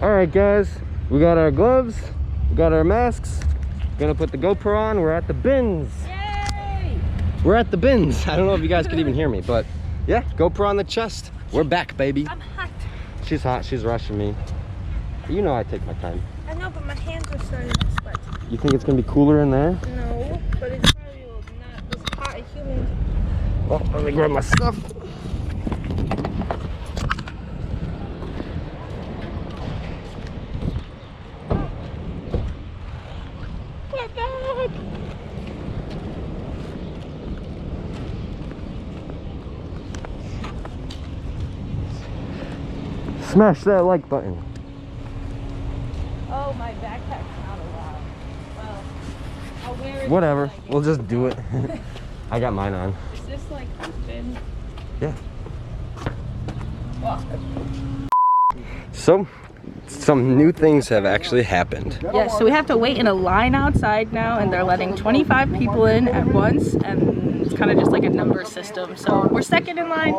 All right, guys, we got our gloves, we got our masks. Gonna put the GoPro on. We're at the bins. Yay! We're at the bins. I don't know if you guys could even hear me, but yeah, GoPro on the chest. We're back, baby. I'm hot. She's hot. She's rushing me. You know I take my time. I know, but my hands are starting to sweat. You think it's gonna be cooler in there? No, but it's probably not as hot as humid. Oh, let me grab my stuff. We're back! Smash that like button. Oh, my backpack's not allowed. Well, I'll wear it. Whatever, we'll just do it. I got mine on. Is this like open? Yeah. Well, So, some new things have actually happened. yes, so we have to wait in a line outside now, and they're letting 25 people in at once, and it's kind of just like a number system. So we're second in line.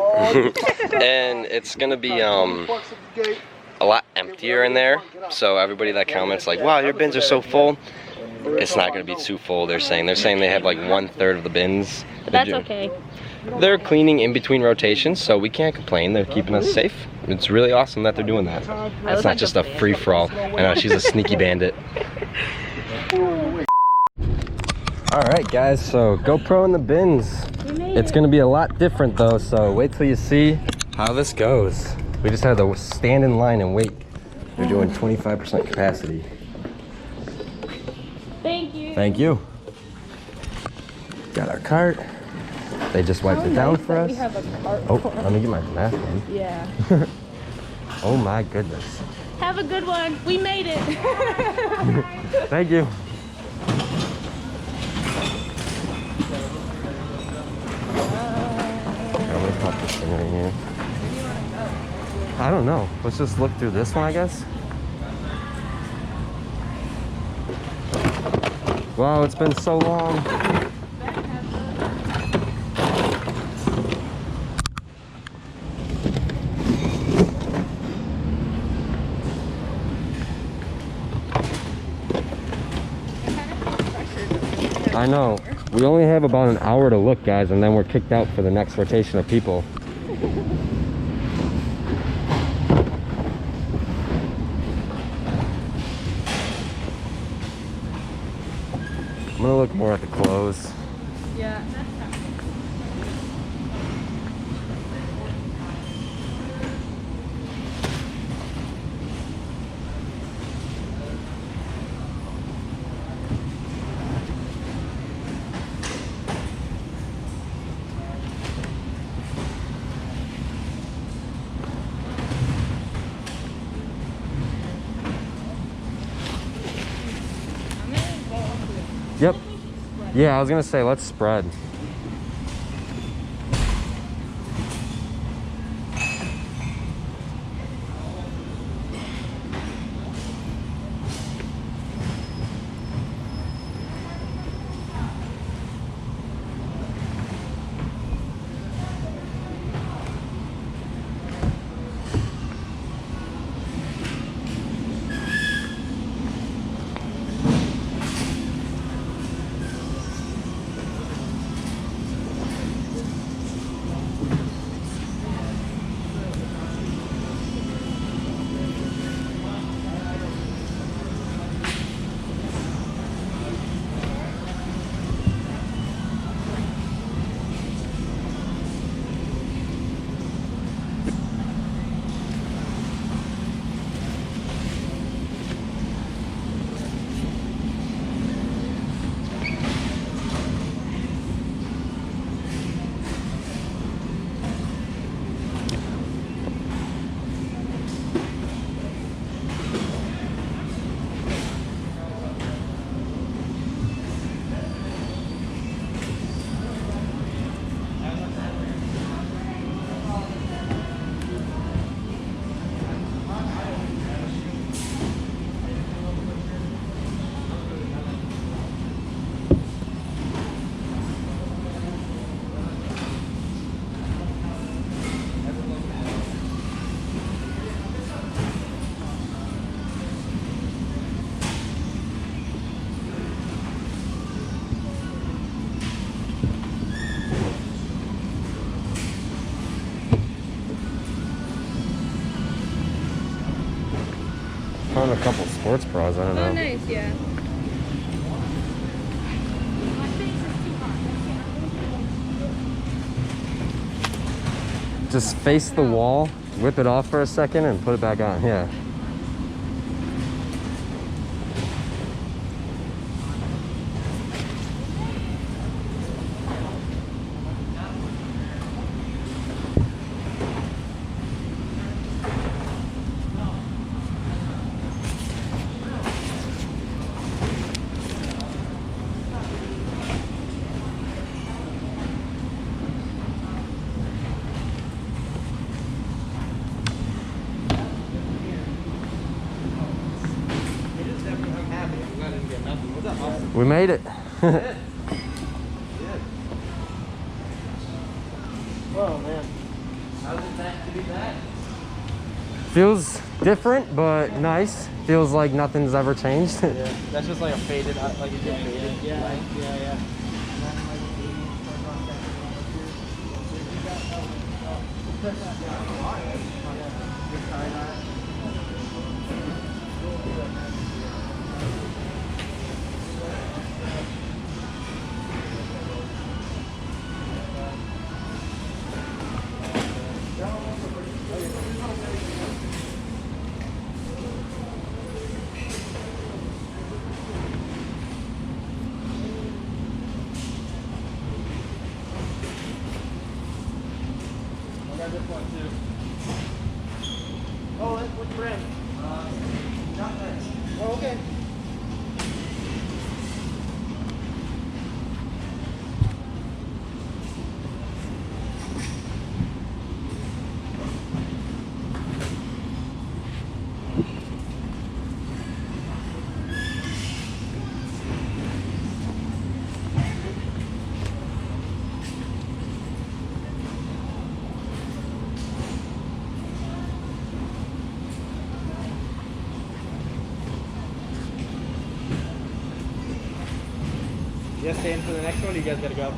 And it's gonna be a lot emptier in there. So everybody that comments like, wow, your bins are so full, it's not gonna be too full. They're saying they have like 1/3 of the bins. That's okay. They're cleaning in between rotations, so we can't complain. They're keeping us safe. It's really awesome that they're doing that. It's not just a free-for-all. I know, she's a sneaky bandit. Alright guys, so GoPro in the bins. It's gonna be a lot different though, so wait till you see how this goes. We just had to stand in line and wait. They're doing 25% capacity. Thank you. Thank you. Got our cart. They just wiped it down for us. We have a cart. Oh, let me get my mask on. Yeah. Oh my goodness. Have a good one. We made it. Thank you. I'm gonna pop this thing right here. I don't know. Let's just look through this one, I guess. Wow, it's been so long. I know. We only have about an hour to look, guys, and then we're kicked out for the next rotation of people. I'm gonna look more at the clothes. Yeah. Yep. Yeah, I was gonna say, let's spread. found a couple sports bras. I don't know. Oh, nice, yeah. Just face the wall, whip it off for a second, and put it back on. Yeah. We made it. Whoa, man. How's it to be back? Feels different, but nice. Feels like nothing's ever changed. Yeah, that's just like a faded, like it just faded. Yeah. This one too. Oh, which brand? Oh, okay. You guys staying for the next one, or you guys gotta go?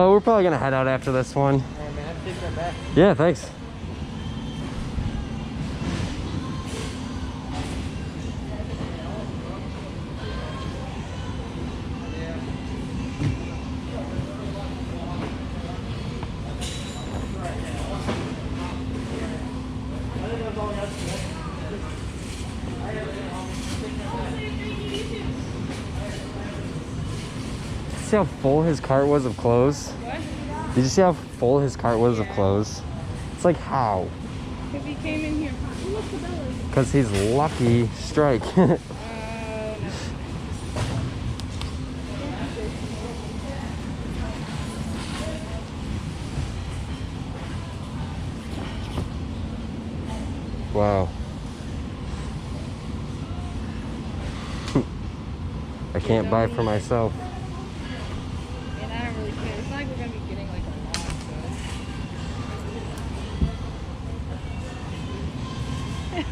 We're probably gonna head out after this one. Alright, man, have a safe trip back. Yeah, thanks. See how full his cart was of clothes? What? Did you see how full his cart was of clothes? It's like, how? If he came in here. Oh, look, the Bellas. Because he's lucky strike. No. Wow. I can't buy for myself. And I don't really care. It's not like we're gonna be getting like a lot, so.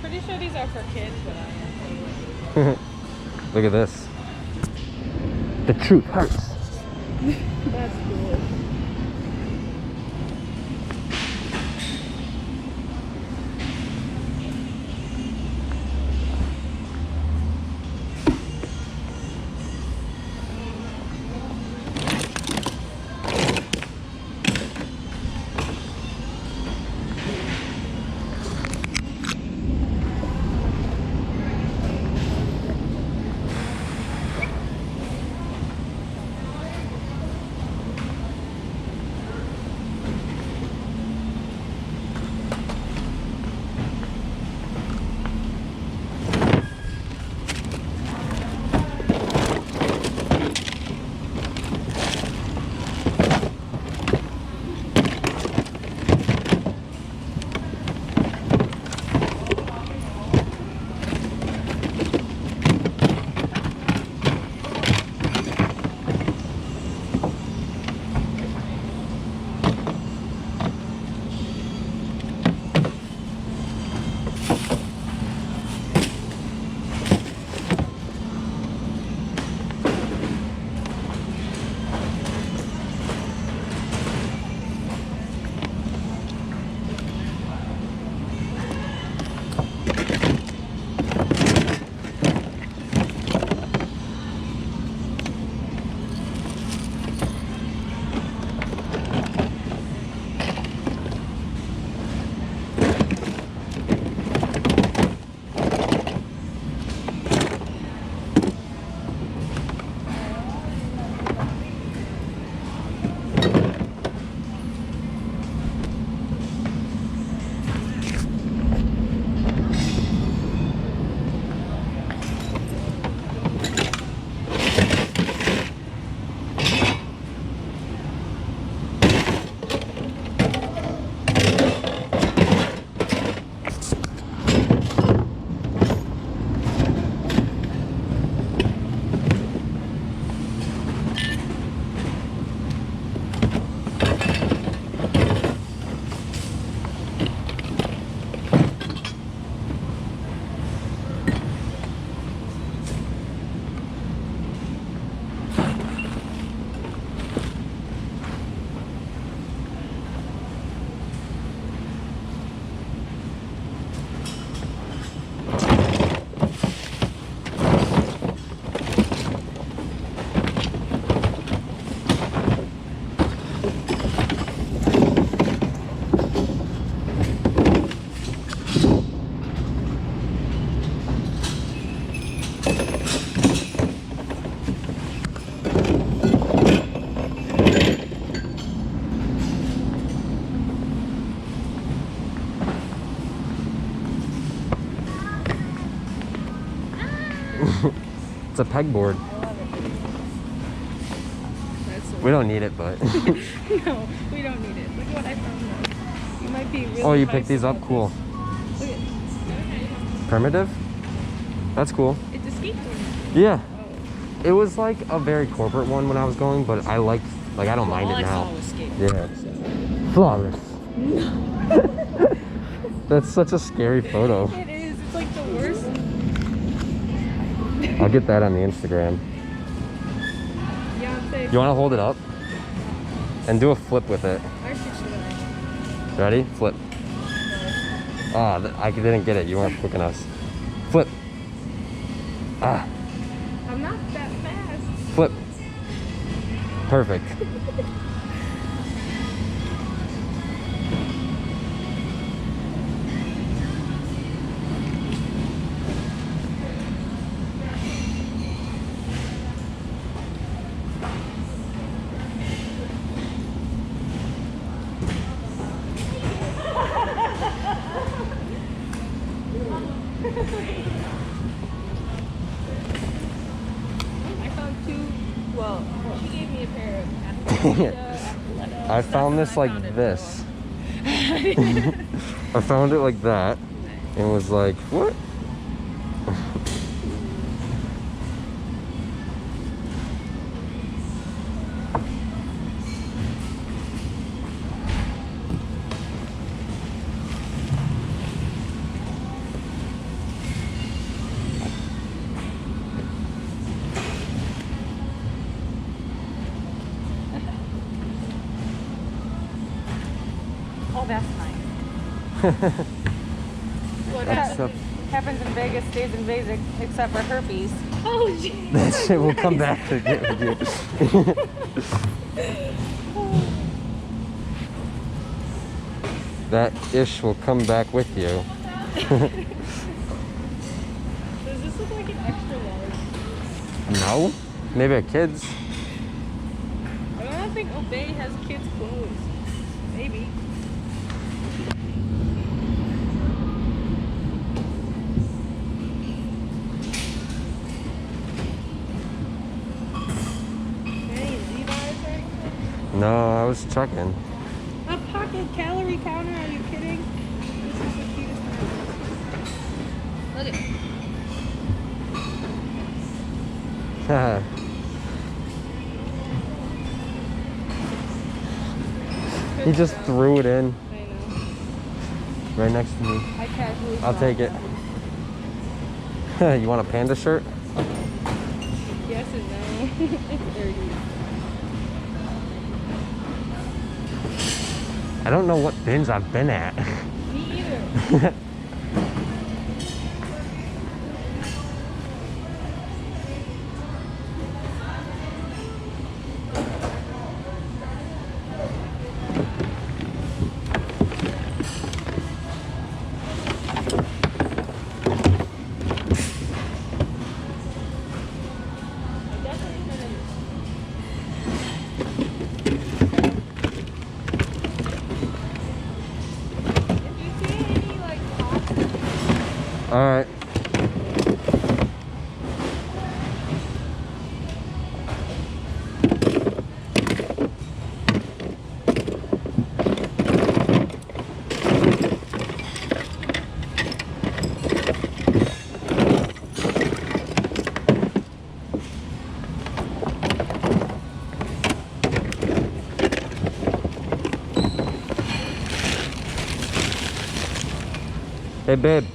Pretty sure these are for kids, but I am. Look at this. The truth hurts. That's cool. It's a pegboard. I love it. That's so We don't need it, but. No, we don't need it. Look at what I found though. You might be really Oh, you nice picked these up? about Cool. this. Look at Primitive? That's cool. it's a skateboard. Yeah. Oh. It was like a very corporate one when I was going, but I liked, like, I don't mind All it I now. saw was skateboard. Yeah. Flawless. That's such a scary photo. It is. It's like the worst. I'll get that on the Instagram. Beyonce. You want to hold it up? And do a flip with it. I should show that. Ready? Flip. Ah, I didn't get it. You weren't quick enough. Flip. Ah, I'm not that fast. flip. Perfect. I found two. Well, she gave me a pair of Athleta. I found this like this. I found it like that and was like, what? Oh, that's nice. What That's so- happens in Vegas stays in Vegas except for herpes. Oh, jeez. That shit will come back to get with you. That ish will come back with you. Does this look like an extra large? No? Maybe a kid's. I don't think Obey has kids' clothes. Maybe. Any Levi's or anything? No, I was checking. A pocket calorie counter? Are you kidding? This is the cutest thing. Look at it. He just threw it in I know. right next to me. I casually I'll take it. You want a panda shirt? Yes and no. It's dirty. I don't know what bins I've been at. Me either. All right. Hey, babe.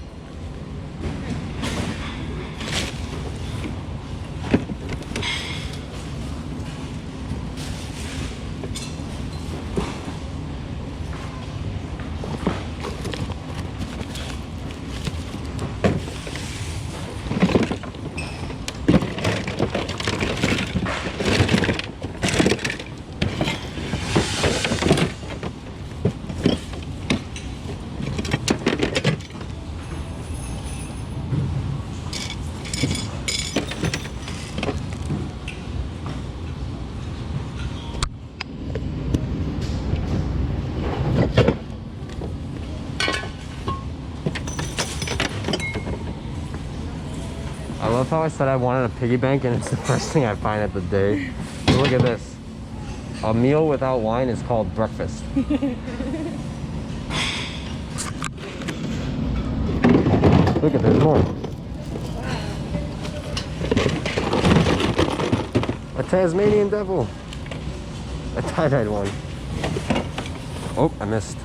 I love how I said I wanted a piggy bank and it's the first thing I find at the day. But look at this. A meal without wine is called breakfast. Look at there's more. A Tasmanian devil. A tie-dyed one. Oh, I missed.